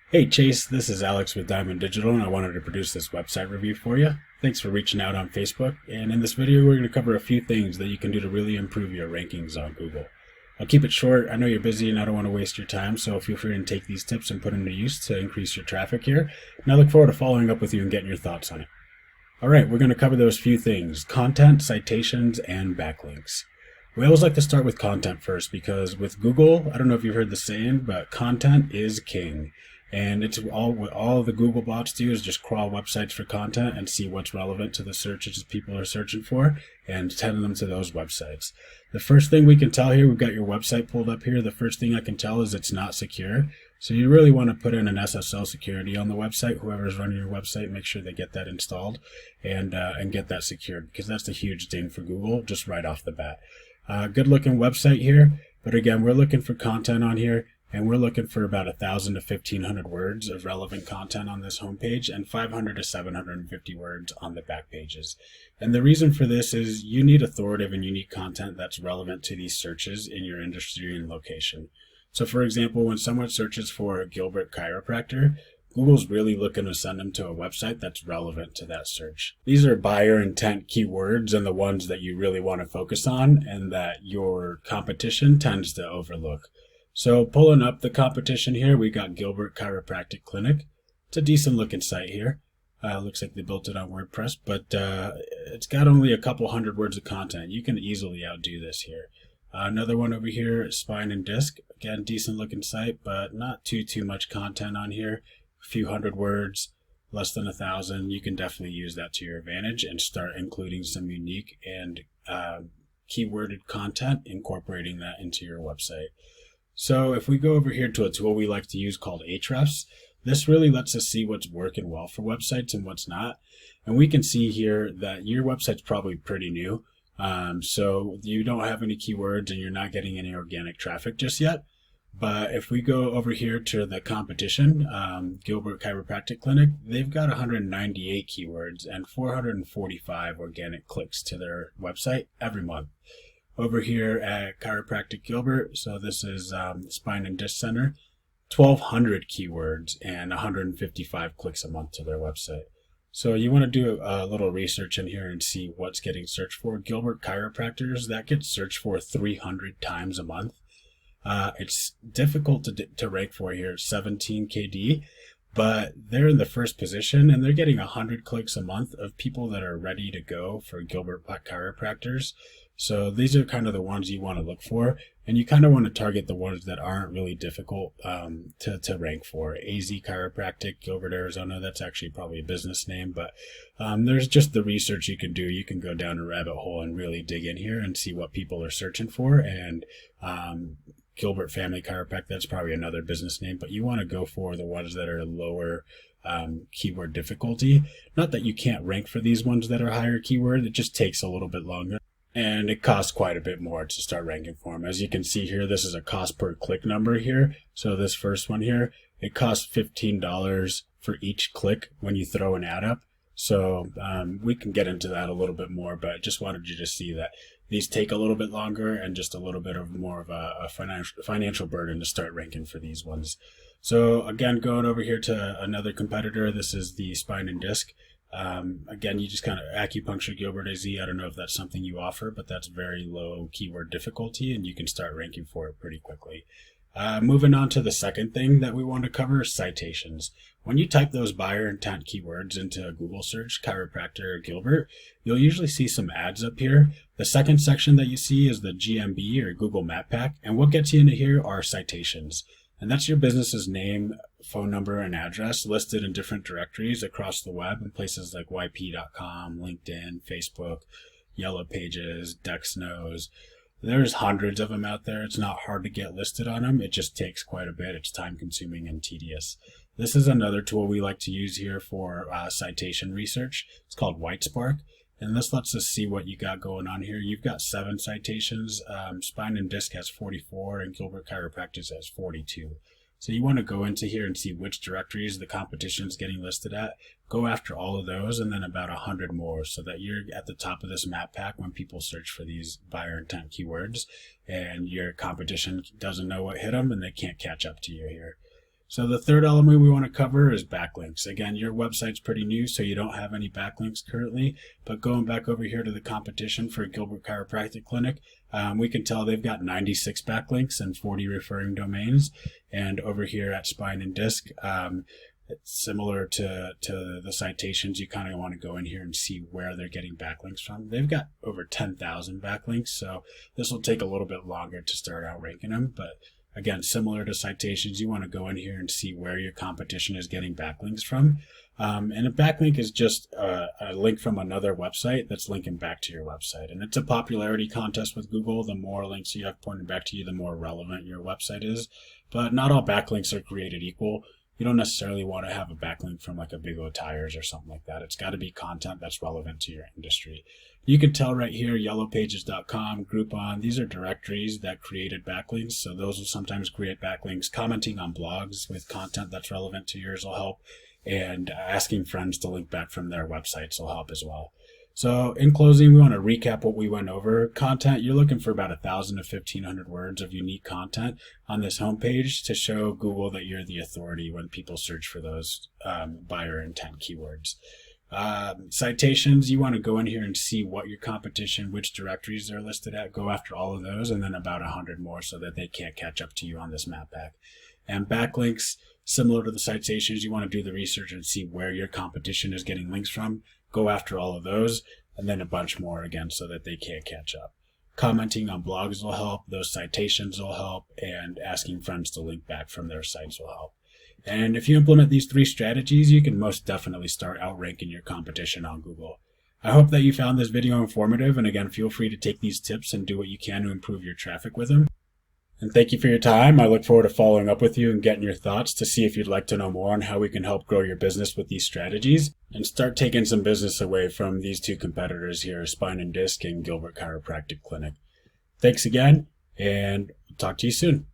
Hey Chase, this is Alex with Diamond Digital, and I wanted to produce this website review for you. Thanks for reaching out on Facebook. And in this video, we're going to cover a few things that you can do to really improve your rankings on Google. I'll keep it short. I know you're busy and I don't want to waste your time, so feel free to take these tips and put them to use to increase your traffic here. And I look forward to following up with you and getting your thoughts on it. All right, we're going to cover those few things: content, citations, and backlinks. We always like to start with content first because with Google, I don't know if you've heard the saying, but content is king. And it's what all the Google bots do is just crawl websites for content and see what's relevant to the searches people are searching for and send them to those websites. The first thing we can tell here, we've got your website pulled up here. The first thing I can tell is it's not secure. So you really want to put in an SSL security on the website. Whoever's running your website, make sure they get that installed and get that secured, because that's a huge thing for Google just right off the bat. Good looking website here, but again, we're looking for content on here. And we're looking for about 1,000 to 1,500 words of relevant content on this homepage and 500 to 750 words on the back pages. And the reason for this is you need authoritative and unique content that's relevant to these searches in your industry and location. So for example, when someone searches for Gilbert Chiropractor, Google's really looking to send them to a website that's relevant to that search. These are buyer intent keywords and the ones that you really want to focus on and that your competition tends to overlook. So pulling up the competition here, we got Gilbert Chiropractic Clinic. It's a decent looking site here. Looks like they built it on WordPress, but it's got only a couple hundred words of content. You can easily outdo this here. Another one over here, Spine and Disc. Again, decent looking site, but not too much content on here. A few hundred words, less than 1,000. You can definitely use that to your advantage and start including some unique and keyworded content, incorporating that into your website. So if we go over here to a tool we like to use called Ahrefs, this really lets us see what's working well for websites and what's not. And we can see here that your website's probably pretty new. So you don't have any keywords and you're not getting any organic traffic just yet. But if we go over here to the competition, Gilbert Chiropractic Clinic, they've got 198 keywords and 445 organic clicks to their website every month. Over here at Chiropractic Gilbert, so this is Spine and Disc Center, 1,200 keywords and 155 clicks a month to their website. So you want to do a little research in here and see what's getting searched for. Gilbert Chiropractors, that gets searched for 300 times a month. It's difficult to rank for here, 17 KD, but they're in the first position and they're getting 100 clicks a month of people that are ready to go for Gilbert Chiropractors. So these are kind of the ones you want to look for, and you kind of want to target the ones that aren't really difficult to rank for. AZ Chiropractic, Gilbert, Arizona, that's actually probably a business name, but there's just the research you can do. You can go down a rabbit hole and really dig in here and see what people are searching for. And Gilbert Family Chiropractic, that's probably another business name, but you want to go for the ones that are lower keyword difficulty. Not that you can't rank for these ones that are higher keyword, it just takes a little bit longer. And it costs quite a bit more to start ranking for them. As you can see here, this is a cost per click number here. So this first one here, it costs $15 for each click when you throw an ad up. So we can get into that a little bit more, but I just wanted you to see that these take a little bit longer and just a little bit of more of a financial burden to start ranking for these ones. So again, going over here to another competitor, this is the Spine and Disc. Again, you just kind of acupuncture Gilbert AZ. I don't know if that's something you offer, but that's very low keyword difficulty and you can start ranking for it pretty quickly. Moving on to the second thing that we want to cover, citations. When you type those buyer intent keywords into a Google search, chiropractor or Gilbert, you'll usually see some ads up here. The second section that you see is the GMB or Google Map Pack, and what gets you into here are citations. And that's your business's name, phone number, and address listed in different directories across the web in places like yp.com, LinkedIn, Facebook, Yellow Pages, Dexnos. There's hundreds of them out there. It's not hard to get listed on them. It just takes quite a bit. It's time consuming and tedious. This is another tool we like to use here for citation research. It's called Whitespark. And this lets us see what you got going on here. You've got 7 citations. Spine and Disc has 44 and Gilbert Chiropractors has 42. So you want to go into here and see which directories the competition is getting listed at. Go after all of those and then about 100 more so that you're at the top of this map pack when people search for these buyer intent keywords and your competition doesn't know what hit them and they can't catch up to you here. So the third element we want to cover is backlinks. Again, your website's pretty new, so you don't have any backlinks currently, but going back over here to the competition for Gilbert Chiropractic Clinic, we can tell they've got 96 backlinks and 40 referring domains. And over here at Spine and Disc, it's similar to the Citations. You kind of want to go in here and see where they're getting backlinks from. They've got over 10,000 backlinks, so this will take a little bit longer to start out ranking them, but again, similar to Citations, you want to go in here and see where your competition is getting backlinks from. And a backlink is just a link from another website that's linking back to your website. And it's a popularity contest with Google. The more links you have pointing back to you, the more relevant your website is. But not all backlinks are created equal. You don't necessarily want to have a backlink from like a Big O Tires or something like that. It's got to be content that's relevant to your industry. You can tell right here, yellowpages.com, Groupon, these are directories that created backlinks. So those will sometimes create backlinks. Commenting on blogs with content that's relevant to yours will help. And asking friends to link back from their websites will help as well. So in closing, we want to recap what we went over. Content, you're looking for about 1,000 to 1,500 words of unique content on this homepage to show Google that you're the authority when people search for those buyer intent keywords. Citations, you want to go in here and see what your competition, which directories they're listed at, go after all of those, and then about 100 more so that they can't catch up to you on this map pack. And backlinks, similar to the Citations, you want to do the research and see where your competition is getting links from. Go after all of those, and then a bunch more again so that they can't catch up. Commenting on blogs will help, those Citations will help, and asking friends to link back from their sites will help. And if you implement these 3 strategies, you can most definitely start outranking your competition on Google. I hope that you found this video informative, and again, feel free to take these tips and do what you can to improve your traffic with them. And thank you for your time. I look forward to following up with you and getting your thoughts to see if you'd like to know more on how we can help grow your business with these strategies and start taking some business away from these 2 competitors here, Spine and Disc and Gilbert Chiropractic Clinic. Thanks again, and talk to you soon.